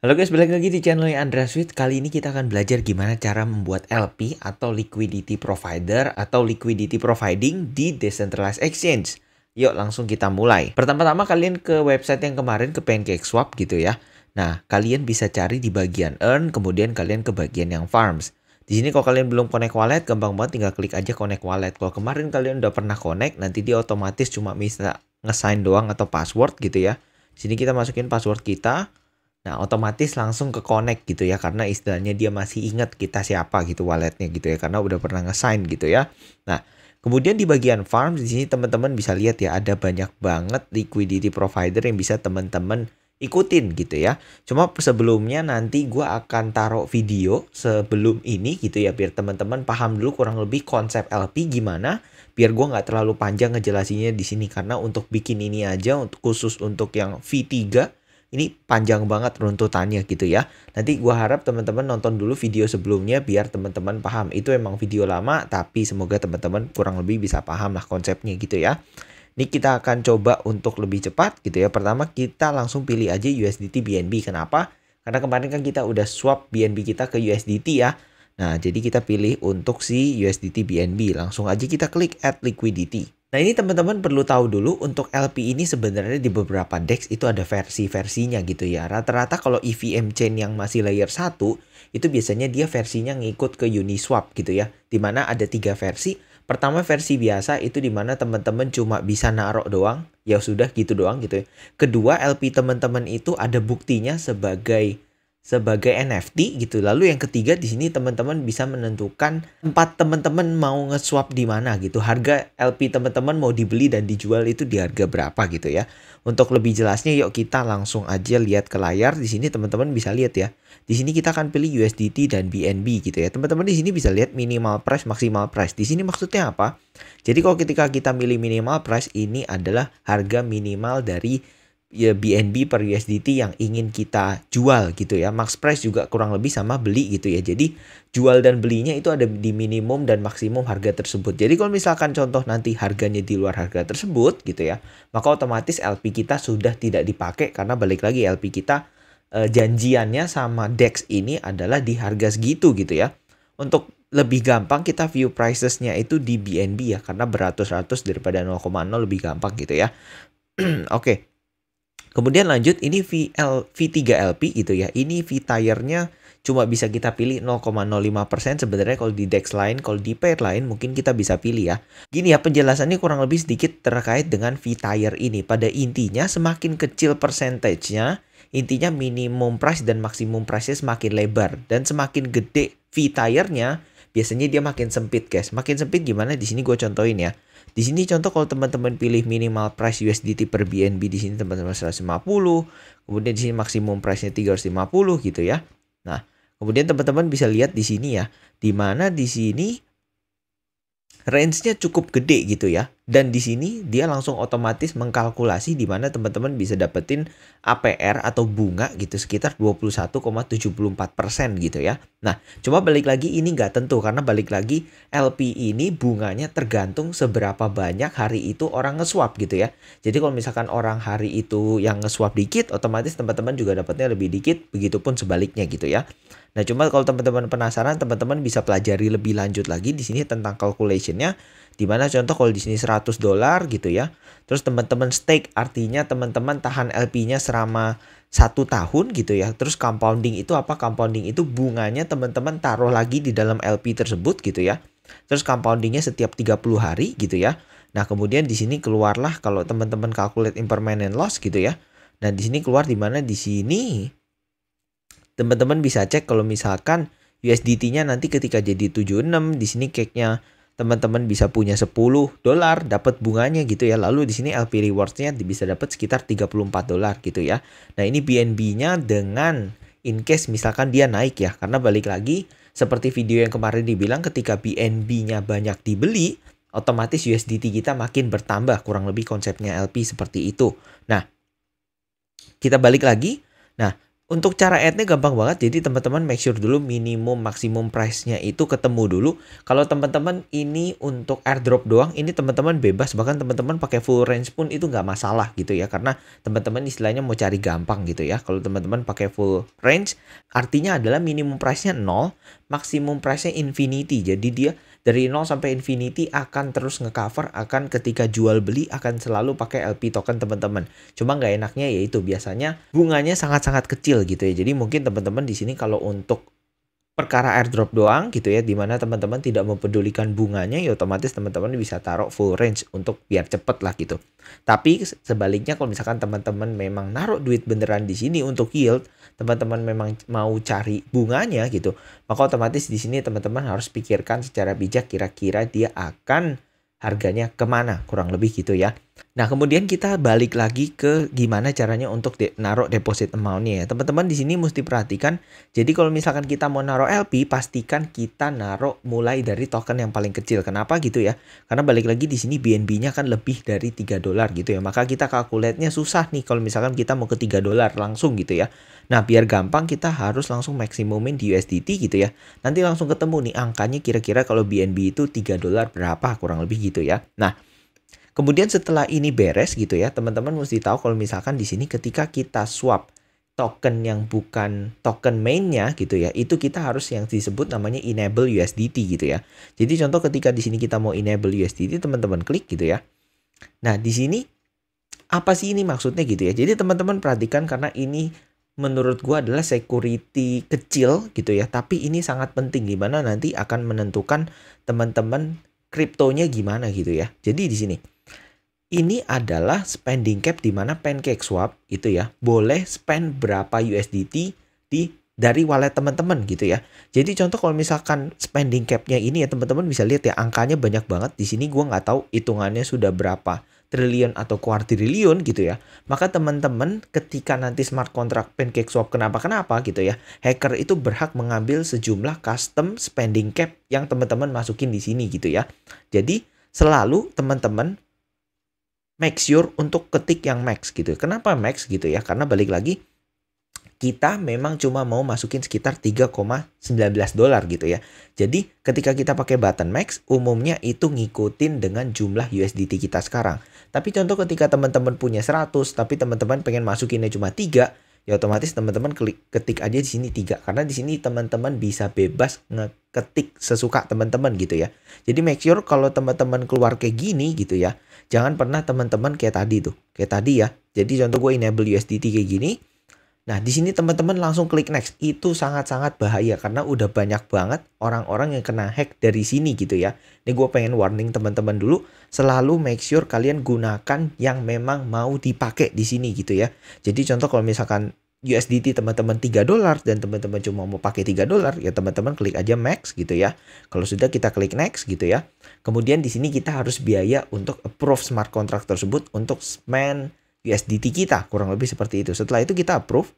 Halo guys, balik lagi di channel Andreas With. Kali ini kita akan belajar gimana cara membuat LP atau liquidity provider atau liquidity providing di decentralized exchange. Yuk langsung kita mulai. Pertama-tama kalian ke website yang kemarin, ke PancakeSwap gitu ya. Nah, kalian bisa cari di bagian earn, kemudian kalian ke bagian yang farms. Di sini kalau kalian belum connect wallet, gampang banget, tinggal klik aja connect wallet. Kalau kemarin kalian udah pernah connect, nanti dia otomatis cuma bisa nge-sign doang atau password gitu ya. Di sini kita masukin password kita. Nah, otomatis langsung ke connect gitu ya, karena istilahnya dia masih ingat kita siapa gitu walletnya gitu ya, karena udah pernah nge-sign gitu ya. Nah, kemudian di bagian farm di sini teman-teman bisa lihat ya, ada banyak banget liquidity provider yang bisa teman-teman ikutin gitu ya. Cuma sebelumnya nanti gue akan taruh video sebelum ini gitu ya, biar teman-teman paham dulu kurang lebih konsep LP gimana, biar gue nggak terlalu panjang ngejelasinnya di sini, karena untuk bikin ini aja untuk khusus untuk yang V3 ini panjang banget runtutannya gitu ya. Nanti gua harap teman-teman nonton dulu video sebelumnya biar teman-teman paham. Itu emang video lama, tapi semoga teman-teman kurang lebih bisa paham lah konsepnya gitu ya. Ini kita akan coba untuk lebih cepat gitu ya. Pertama kita langsung pilih aja USDT BNB. Kenapa? Karena kemarin kan kita udah swap BNB kita ke USDT ya. Nah, jadi kita pilih untuk si USDT BNB. Langsung aja kita klik add liquidity. Nah, ini teman-teman perlu tahu dulu untuk LP ini sebenarnya di beberapa DEX itu ada versi-versinya gitu ya. Rata-rata kalau EVM chain yang masih layer 1 itu biasanya dia versinya ngikut ke Uniswap gitu ya. Dimana ada 3 versi. Pertama versi biasa itu dimana teman-teman cuma bisa naruh doang. Ya sudah gitu doang gitu ya. Kedua LP teman-teman itu ada buktinya sebagai NFT gitu. Lalu yang ketiga di sini teman-teman bisa menentukan tempat teman-teman mau nge-swap di mana gitu. Harga LP teman-teman mau dibeli dan dijual itu di harga berapa gitu ya. Untuk lebih jelasnya yuk kita langsung aja lihat ke layar. Di sini teman-teman bisa lihat ya. Di sini kita akan pilih USDT dan BNB gitu ya. Teman-teman di sini bisa lihat minimal price, maksimal price. Di sini maksudnya apa? Jadi kalau ketika kita milih minimal price, ini adalah harga minimal dari ya BNB per USDT yang ingin kita jual gitu ya. Max price juga kurang lebih sama beli gitu ya. Jadi jual dan belinya itu ada di minimum dan maksimum harga tersebut. Jadi kalau misalkan contoh nanti harganya di luar harga tersebut gitu ya, maka otomatis LP kita sudah tidak dipakai, karena balik lagi LP kita janjiannya sama DEX ini adalah di harga segitu gitu ya. Untuk lebih gampang kita view pricesnya itu di BNB ya, karena beratus-ratus daripada 0,0 lebih gampang gitu ya. Oke. Kemudian lanjut, ini V3LP gitu ya. Ini V-tire-nya cuma bisa kita pilih 0,05%. Sebenarnya kalau di DEX lain, kalau di pair lain mungkin kita bisa pilih ya. Gini ya, penjelasannya kurang lebih sedikit terkait dengan V-tire ini. Pada intinya semakin kecil percentage-nya, intinya minimum price dan maksimum price-nya semakin lebar. Dan semakin gede V-tire-nya, biasanya dia makin sempit guys. Makin sempit gimana? Di sini gue contohin ya. Di sini contoh kalau teman-teman pilih minimal price USDT per BNB di sini teman-teman 150, kemudian di sini maksimum price-nya 350 gitu ya. Nah, kemudian teman-teman bisa lihat di sini ya, di mana di sini range-nya cukup gede gitu ya. Dan di sini dia langsung otomatis mengkalkulasi di mana teman-teman bisa dapetin APR atau bunga gitu sekitar 21,74% gitu ya. Nah, cuma balik lagi ini nggak tentu, karena balik lagi LP ini bunganya tergantung seberapa banyak hari itu orang nge-swap gitu ya. Jadi kalau misalkan orang hari itu yang nge-swap dikit, otomatis teman-teman juga dapatnya lebih dikit, begitupun sebaliknya gitu ya. Nah, cuma kalau teman-teman penasaran, teman-teman bisa pelajari lebih lanjut lagi di sini tentang calculation-nya. Dimana contoh kalau di sini $100 gitu ya. Terus teman-teman stake, artinya teman-teman tahan LP-nya selama 1 tahun gitu ya. Terus compounding itu apa? Compounding itu bunganya teman-teman taruh lagi di dalam LP tersebut gitu ya. Terus compoundingnya setiap 30 hari gitu ya. Nah, kemudian di sini keluarlah kalau teman-teman calculate impermanent loss gitu ya. Nah, di sini keluar di mana di sini teman-teman bisa cek kalau misalkan USDT-nya nanti ketika jadi 76, di sini cake-nya teman-teman bisa punya $10 dapat bunganya gitu ya. Lalu di sini LP rewards-nya bisa dapat sekitar $34 gitu ya. Nah, ini BNB-nya dengan in case misalkan dia naik ya. Karena balik lagi seperti video yang kemarin dibilang, ketika BNB-nya banyak dibeli, otomatis USDT kita makin bertambah. Kurang lebih konsepnya LP seperti itu. Nah, kita balik lagi. Nah, Untuk cara add-nya gampang banget, jadi teman-teman make sure dulu minimum maksimum price-nya itu ketemu dulu. Kalau teman-teman ini untuk airdrop doang, ini teman-teman bebas, bahkan teman-teman pakai full range pun itu nggak masalah gitu ya, karena teman-teman istilahnya mau cari gampang gitu ya. Kalau teman-teman pakai full range, artinya adalah minimum price-nya 0, maksimum price-nya infinity, jadi dia dari 0 sampai infinity akan terus ngecover, akan ketika jual beli akan selalu pakai LP token teman-teman. Cuma nggak enaknya yaitu biasanya bunganya sangat-sangat kecil gitu ya. Jadi mungkin teman-teman di sini kalau untuk perkara airdrop doang gitu ya, dimana teman-teman tidak mempedulikan bunganya, ya otomatis teman-teman bisa taruh full range untuk biar cepet lah gitu. Tapi sebaliknya kalau misalkan teman-teman memang naruh duit beneran di sini untuk yield, teman-teman memang mau cari bunganya gitu, maka otomatis di sini teman-teman harus pikirkan secara bijak kira-kira dia akan harganya kemana, kurang lebih gitu ya. Nah, kemudian kita balik lagi ke gimana caranya untuk naruh deposit amount-nya ya. Teman-teman di sini mesti perhatikan, jadi kalau misalkan kita mau naruh LP, pastikan kita naruh mulai dari token yang paling kecil. Kenapa gitu ya? Karena balik lagi di sini BNB-nya kan lebih dari $3 gitu ya. Maka kita calculate-nya susah nih kalau misalkan kita mau ke $3 langsung gitu ya. Nah, biar gampang kita harus langsung maksimumin di USDT gitu ya. Nanti langsung ketemu nih angkanya kira-kira kalau BNB itu $3 berapa, kurang lebih gitu ya. Nah, kemudian setelah ini beres gitu ya, teman-teman mesti tahu kalau misalkan di sini ketika kita swap token yang bukan token mainnya gitu ya, itu kita harus yang disebut namanya enable USDT gitu ya. Jadi contoh ketika di sini kita mau enable USDT, teman-teman klik gitu ya. Nah, di sini apa sih ini maksudnya gitu ya. Jadi teman-teman perhatikan karena ini menurut gua adalah security kecil gitu ya, tapi ini sangat penting di mana nanti akan menentukan teman-teman kriptonya gimana gitu ya. Jadi di sini ini adalah spending cap di mana PancakeSwap itu ya boleh spend berapa USDT dari wallet teman-teman gitu ya. Jadi contoh kalau misalkan spending capnya ini ya teman-teman bisa lihat ya angkanya banyak banget. Di sini gua nggak tahu hitungannya sudah berapa triliun atau kuartriliun gitu ya. Maka teman-teman ketika nanti smart contract PancakeSwap kenapa gitu ya, hacker itu berhak mengambil sejumlah custom spending cap yang teman-teman masukin di sini gitu ya. Jadi selalu teman-teman make sure untuk ketik yang max gitu. Kenapa max gitu ya? Karena balik lagi kita memang cuma mau masukin sekitar $3,19 gitu ya. Jadi ketika kita pakai button max, umumnya itu ngikutin dengan jumlah USDT kita sekarang. Tapi contoh ketika teman-teman punya 100, tapi teman-teman pengen masukinnya cuma 3, ya otomatis teman-teman ketik aja di sini 3. Karena di sini teman-teman bisa bebas ngeketik sesuka teman-teman gitu ya. Jadi make sure kalau teman-teman keluar kayak gini gitu ya, jangan pernah teman-teman kayak tadi tuh. Kayak tadi ya. Jadi contoh gue enable USDT kayak gini. Nah, di sini teman-teman langsung klik next. Itu sangat-sangat bahaya karena udah banyak banget orang-orang yang kena hack dari sini gitu ya. Ini gue pengen warning teman-teman dulu, selalu make sure kalian gunakan yang memang mau dipakai di sini gitu ya. Jadi contoh kalau misalkan USDT teman-teman $3 dan teman-teman cuma mau pakai $3, ya teman-teman klik aja max gitu ya. Kalau sudah kita klik next gitu ya. Kemudian di sini kita harus biaya untuk approve smart contract tersebut untuk spend USDT kita, kurang lebih seperti itu. Setelah itu kita approve.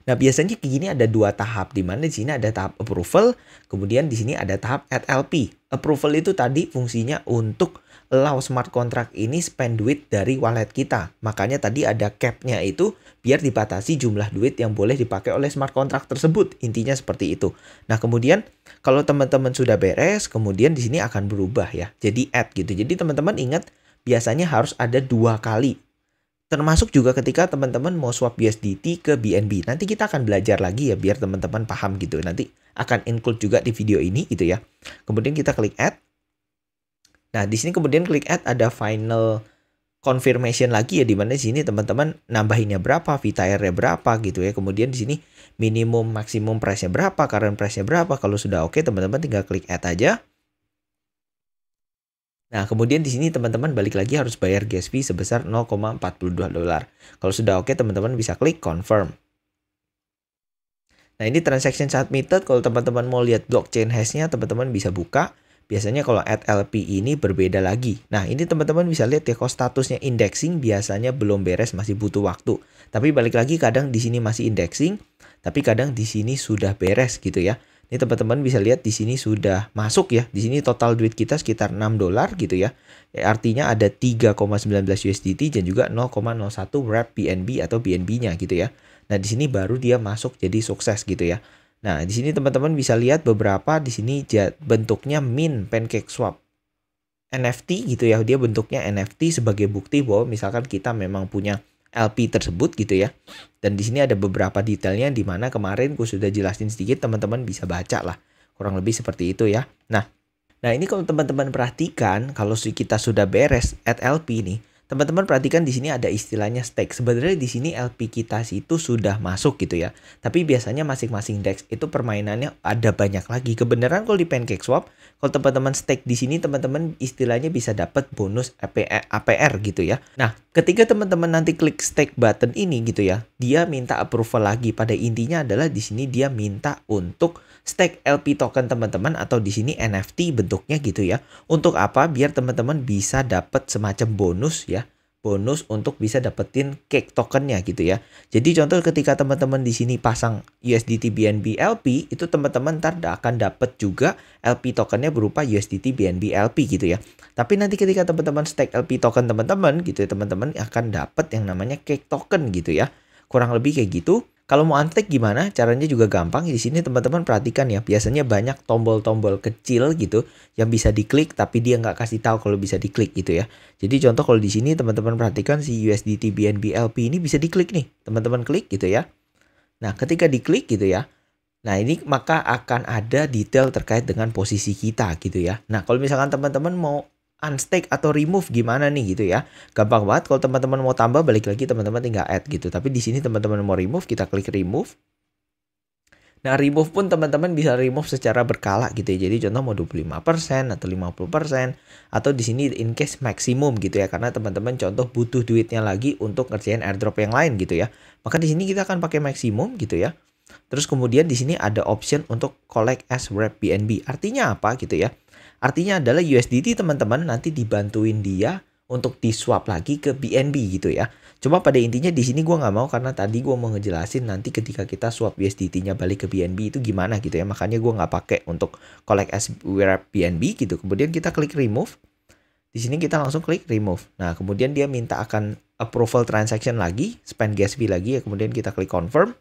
Nah, biasanya kayak gini ada 2 tahap, di mana di sini ada tahap approval, kemudian di sini ada tahap add LP. Approval itu tadi fungsinya untuk allow smart contract ini spend duit dari wallet kita. Makanya tadi ada cap-nya itu biar dibatasi jumlah duit yang boleh dipakai oleh smart contract tersebut. Intinya seperti itu. Nah, kemudian kalau teman-teman sudah beres, kemudian di sini akan berubah ya. Jadi add gitu. Jadi teman-teman ingat biasanya harus ada 2 kali. Termasuk juga ketika teman-teman mau swap USDT ke BNB. Nanti kita akan belajar lagi ya biar teman-teman paham gitu. Nanti akan include juga di video ini gitu ya. Kemudian kita klik add. Nah, di sini kemudian klik add ada final confirmation lagi ya, di mana di sini teman-teman nambahinnya berapa, VTR-nya berapa gitu ya. Kemudian di sini minimum maksimum price-nya berapa, current price-nya berapa. Kalau sudah oke, teman-teman tinggal klik add aja. Nah, kemudian di sini teman-teman balik lagi harus bayar gas fee sebesar $0,42. Kalau sudah oke, teman-teman bisa klik confirm. Nah, ini transaction submitted. Kalau teman-teman mau lihat blockchain hash-nya, teman-teman bisa buka. Biasanya kalau add LP ini berbeda lagi. Nah, ini teman-teman bisa lihat ya, kalau statusnya indexing biasanya belum beres, masih butuh waktu. Tapi balik lagi kadang di sini masih indexing, tapi kadang di sini sudah beres gitu ya. Ini teman-teman bisa lihat di sini sudah masuk ya. Di sini total duit kita sekitar $6 gitu ya. Artinya ada 3,19 USDT dan juga 0,01 wrap BNB atau BNB-nya gitu ya. Nah, di sini baru dia masuk jadi sukses gitu ya. Nah, di sini teman-teman bisa lihat beberapa di sini bentuknya mint PancakeSwap NFT gitu ya. Dia bentuknya NFT sebagai bukti bahwa misalkan kita memang punya LP tersebut gitu ya. Dan di sini ada beberapa detailnya di mana kemarin gue sudah jelasin sedikit, teman-teman bisa baca lah. Kurang lebih seperti itu ya. Nah ini kalau teman-teman perhatikan, kalau kita sudah beres add LP nih, teman-teman perhatikan di sini ada istilahnya stake. Sebenarnya di sini LP kita itu sudah masuk gitu ya. Tapi biasanya masing-masing DEX itu permainannya ada banyak lagi. Kebenaran kalau di PancakeSwap, kalau teman-teman stake di sini, teman-teman istilahnya bisa dapat bonus APR gitu ya. Nah, ketika teman-teman nanti klik stake button ini gitu ya, dia minta approval lagi. Pada intinya adalah di sini dia minta untuk stake LP token teman-teman atau di sini NFT bentuknya gitu ya. Untuk apa? Biar teman-teman bisa dapat semacam bonus ya. Bonus untuk bisa dapetin cake tokennya gitu ya. Jadi contoh ketika teman-teman di sini pasang USDT BNB LP, itu teman-teman ntar akan dapat juga LP tokennya berupa USDT BNB LP gitu ya. Tapi nanti ketika teman-teman stake LP token teman-teman gitu ya, teman-teman akan dapat yang namanya cake token gitu ya. Kurang lebih kayak gitu. Kalau mau unstake gimana? Caranya juga gampang. Di sini teman-teman perhatikan ya, biasanya banyak tombol-tombol kecil gitu yang bisa diklik, tapi dia nggak kasih tahu kalau bisa diklik gitu ya. Jadi contoh kalau di sini teman-teman perhatikan si USDT BNB LP ini bisa diklik nih, teman-teman klik gitu ya. Nah, ketika diklik gitu ya, nah ini maka akan ada detail terkait dengan posisi kita gitu ya. Nah, kalau misalkan teman-teman mau unstake atau remove gimana nih gitu ya. Gampang banget. Kalau teman-teman mau tambah, balik lagi teman-teman tinggal add gitu. Tapi di sini teman-teman mau remove, kita klik remove. Nah, remove pun teman-teman bisa remove secara berkala gitu ya. Jadi contoh mau 25% atau 50% atau di sini in case maksimum gitu ya. Karena teman-teman contoh butuh duitnya lagi untuk ngerjain airdrop yang lain gitu ya. Maka di sini kita akan pakai maksimum gitu ya. Terus kemudian di sini ada option untuk collect as wrap BNB. Artinya apa gitu ya? Artinya adalah USDT teman-teman nanti dibantuin dia untuk di-swap lagi ke BNB gitu ya. Cuma pada intinya di sini gue nggak mau karena tadi gue mau ngejelasin nanti ketika kita swap USDT-nya balik ke BNB itu gimana gitu ya. Makanya gue nggak pakai untuk collect as wrap BNB gitu. Kemudian kita klik remove. Di sini kita langsung klik remove. Nah kemudian dia minta akan approval transaction lagi, spend gas fee lagi ya. Kemudian kita klik confirm.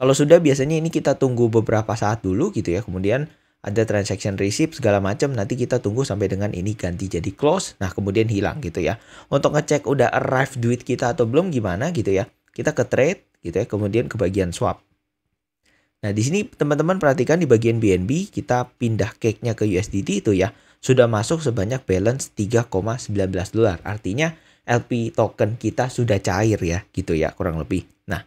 Kalau sudah biasanya ini kita tunggu beberapa saat dulu gitu ya. Kemudian ada transaction receipt segala macam, nanti kita tunggu sampai dengan ini ganti jadi close. Nah, kemudian hilang gitu ya. Untuk ngecek udah arrive duit kita atau belum gimana gitu ya. Kita ke trade gitu ya, kemudian ke bagian swap. Nah, di sini teman-teman perhatikan di bagian BNB kita pindah cake-nya ke USDT itu ya. Sudah masuk sebanyak balance $3,19. Artinya LP token kita sudah cair ya, gitu ya kurang lebih. Nah,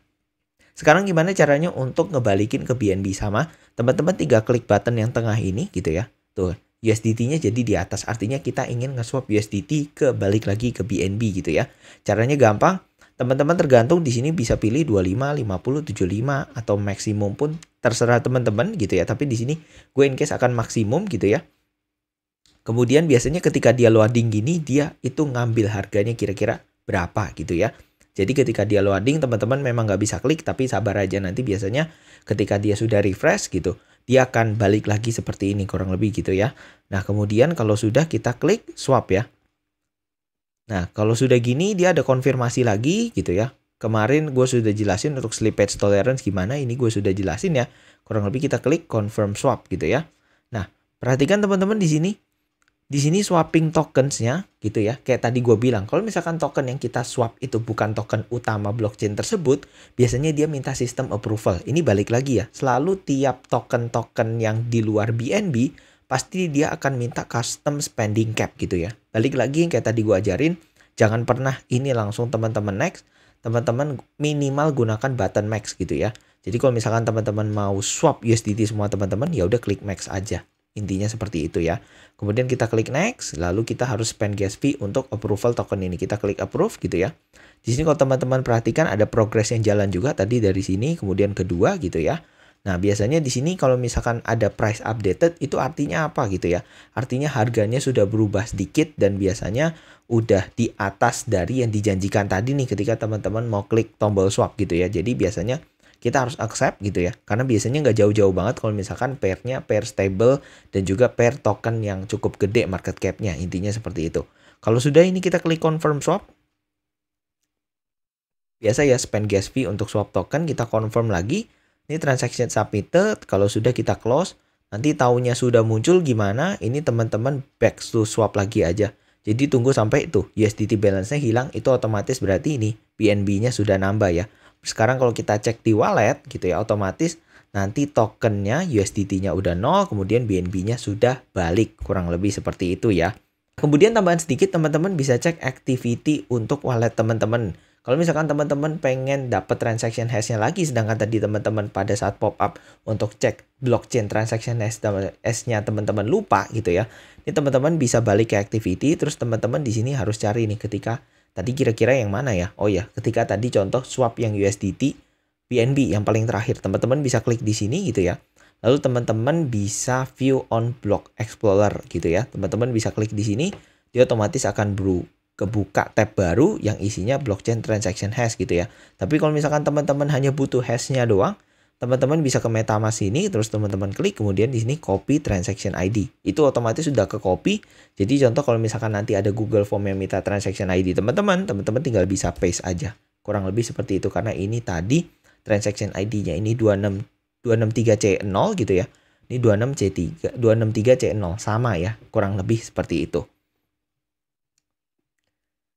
sekarang gimana caranya untuk ngebalikin ke BNB? Sama teman-teman tinggal klik button yang tengah ini gitu ya. Tuh USDT-nya jadi di atas. Artinya kita ingin nge-swap USDT ke balik lagi ke BNB gitu ya. Caranya gampang. Teman-teman tergantung di sini bisa pilih 25, 50, 75 atau maksimum pun terserah teman-teman gitu ya. Tapi di sini gue in case akan maksimum gitu ya. Kemudian biasanya ketika dia loading gini dia itu ngambil harganya kira-kira berapa gitu ya. Jadi ketika dia loading teman-teman memang nggak bisa klik tapi sabar aja nanti biasanya ketika dia sudah refresh gitu dia akan balik lagi seperti ini kurang lebih gitu ya. Nah kemudian kalau sudah kita klik swap ya. Nah kalau sudah gini dia ada konfirmasi lagi gitu ya. Kemarin gue sudah jelasin untuk slippage tolerance gimana, ini gue sudah jelasin ya. Kurang lebih kita klik confirm swap gitu ya. Nah perhatikan teman-teman di sini. Di sini swapping tokens-nya gitu ya. Kayak tadi gue bilang, kalau misalkan token yang kita swap itu bukan token utama blockchain tersebut, biasanya dia minta sistem approval. Ini balik lagi ya, selalu tiap token-token yang di luar BNB, pasti dia akan minta custom spending cap gitu ya. Balik lagi yang kayak tadi gue ajarin, jangan pernah ini langsung teman-teman next, teman-teman minimal gunakan button max gitu ya. Jadi kalau misalkan teman-teman mau swap USDT semua teman-teman, ya udah klik max aja. Intinya seperti itu ya. Kemudian kita klik next, lalu kita harus spend gas fee untuk approval token ini. Kita klik approve gitu ya. Di sini kalau teman-teman perhatikan ada progress yang jalan juga tadi dari sini, kemudian kedua gitu ya. Nah, biasanya di sini kalau misalkan ada price updated itu artinya apa gitu ya? Artinya harganya sudah berubah sedikit dan biasanya udah di atas dari yang dijanjikan tadi nih ketika teman-teman mau klik tombol swap gitu ya. Jadi biasanya kita harus accept gitu ya. Karena biasanya nggak jauh-jauh banget kalau misalkan pairnya pair stable dan juga pair token yang cukup gede market cap-nya. Intinya seperti itu. Kalau sudah ini kita klik confirm swap. Biasa ya spend gas fee untuk swap token, kita confirm lagi. Ini transaction submitted, kalau sudah kita close. Nanti taunya sudah muncul gimana, ini teman-teman back to swap lagi aja. Jadi tunggu sampai itu USDT balance-nya hilang, itu otomatis berarti ini BNB-nya sudah nambah ya. Sekarang kalau kita cek di wallet gitu ya, otomatis nanti tokennya USDT-nya udah 0, kemudian BNB-nya sudah balik, kurang lebih seperti itu ya. Kemudian tambahan sedikit, teman-teman bisa cek activity untuk wallet teman-teman. Kalau misalkan teman-teman pengen dapat transaction hash-nya lagi, sedangkan tadi teman-teman pada saat pop up untuk cek blockchain transaction hash-nya teman-teman lupa gitu ya. Ini teman-teman bisa balik ke activity, terus teman-teman di sini harus cari nih ketika tadi kira-kira yang mana ya? Oh ya, ketika tadi contoh swap yang USDT BNB yang paling terakhir, teman-teman bisa klik di sini gitu ya. Lalu teman-teman bisa view on block explorer gitu ya. Teman-teman bisa klik di sini, dia otomatis akan kebuka tab baru yang isinya blockchain transaction hash gitu ya. Tapi kalau misalkan teman-teman hanya butuh hashnya doang, teman-teman bisa ke MetaMask ini, terus teman-teman klik, kemudian di sini copy transaction ID. Itu otomatis sudah ke copy. Jadi contoh kalau misalkan nanti ada Google Form yang minta transaction ID teman-teman tinggal bisa paste aja. Kurang lebih seperti itu, karena ini tadi transaction ID-nya ini 263C0 gitu ya. Ini 263C0 sama ya, kurang lebih seperti itu.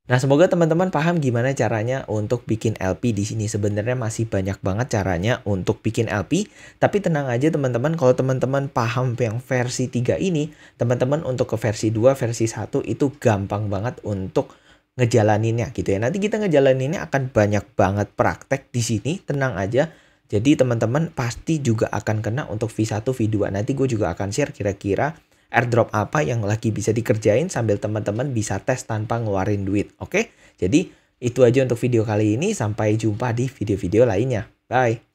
Nah, semoga teman-teman paham gimana caranya untuk bikin LP di sini. Sebenarnya masih banyak banget caranya untuk bikin LP, tapi tenang aja teman-teman, kalau teman-teman paham yang versi 3 ini, teman-teman untuk ke versi 2, versi 1 itu gampang banget untuk ngejalaninnya gitu ya. Nanti kita ngejalaninnya akan banyak banget praktek di sini, tenang aja. Jadi teman-teman pasti juga akan kena untuk V1, V2. Nanti gue juga akan share kira-kira airdrop apa yang lagi bisa dikerjain sambil teman-teman bisa tes tanpa ngeluarin duit. Oke? Jadi itu aja untuk video kali ini. Sampai jumpa di video-video lainnya. Bye!